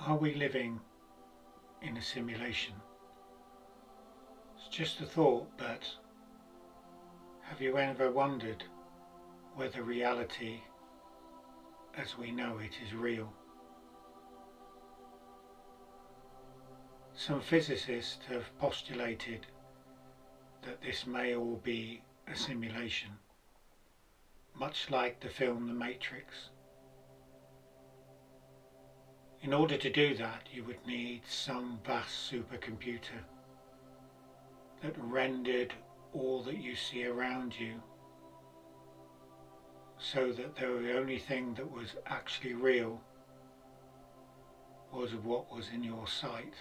Are we living in a simulation? It's just a thought, but have you ever wondered whether reality as we know it is real? Some physicists have postulated that this may all be a simulation, much like the film The Matrix. In order to do that, you would need some vast supercomputer that rendered all that you see around you so that the only thing that was actually real was what was in your sight.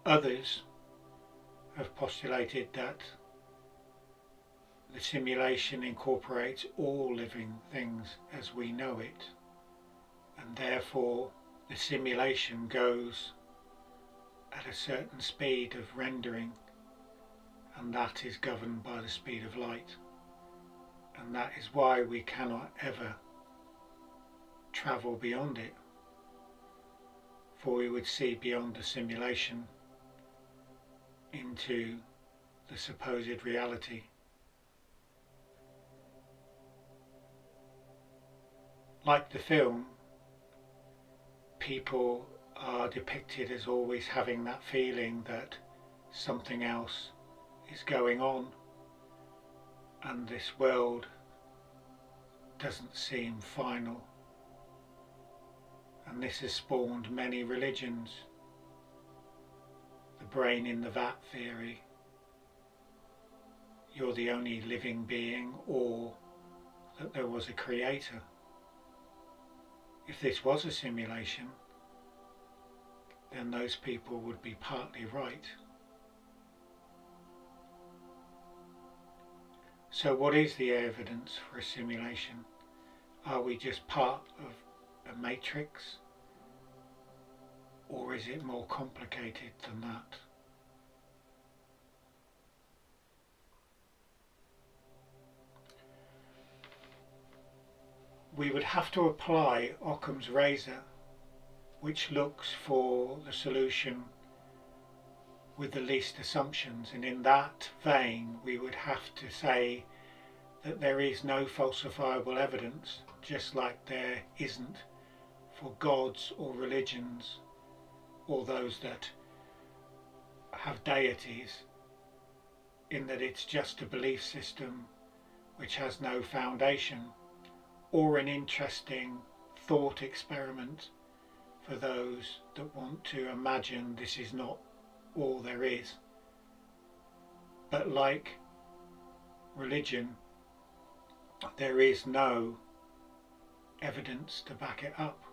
Others have postulated that the simulation incorporates all living things as we know it, and therefore the simulation goes at a certain speed of rendering, and that is governed by the speed of light, and that is why we cannot ever travel beyond it, for we would see beyond the simulation into the supposed reality. Like the film, people are depicted as always having that feeling that something else is going on and this world doesn't seem final, and this has spawned many religions. The brain in the vat theory, you're the only living being, or that there was a creator. If this was a simulation, then those people would be partly right. So what is the evidence for a simulation? Are we just part of a matrix? Or is it more complicated than that? We would have to apply Occam's razor, which looks for the solution with the least assumptions, and in that vein we would have to say that there is no falsifiable evidence, just like there isn't for gods or religions or those that have deities, in that it's just a belief system which has no foundation, or an interesting thought experiment for those that want to imagine this is not all there is. But like religion, there is no evidence to back it up.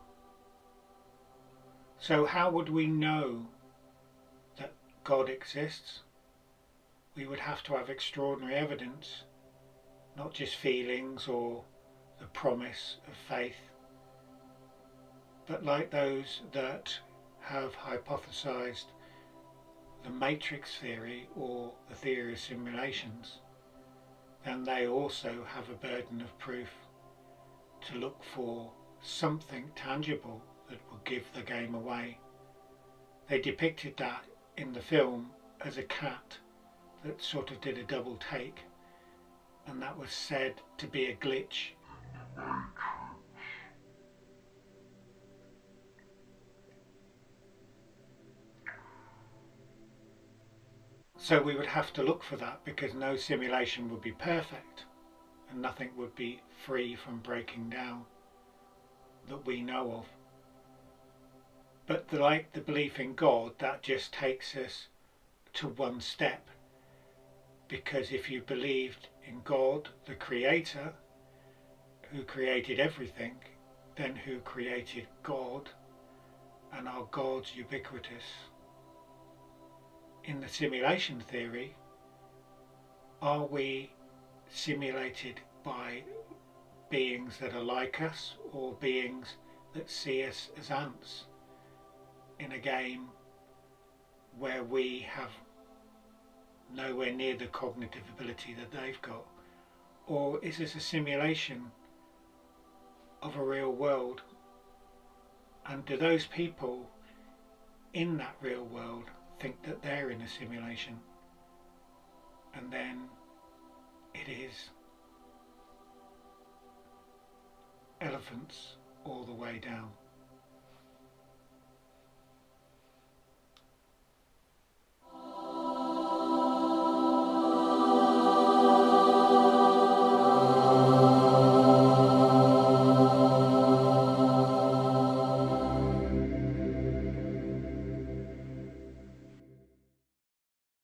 So how would we know that God exists? We would have to have extraordinary evidence, not just feelings or the promise of faith, but like those that have hypothesized the matrix theory or the theory of simulations, then they also have a burden of proof to look for something tangible that will give the game away. They depicted that in the film as a cat that sort of did a double take, and that was said to be a glitch. So we would have to look for that, because no simulation would be perfect and nothing would be free from breaking down that we know of. But like the belief in God, that just takes us to one step, because if you believed in God, the Creator, who created everything, then who created God, and are gods ubiquitous? In the simulation theory, are we simulated by beings that are like us, or beings that see us as ants in a game where we have nowhere near the cognitive ability that they've got? Or is this a simulation of a real world, And do those people in that real world think that they're in a simulation? And then it is elephants all the way down.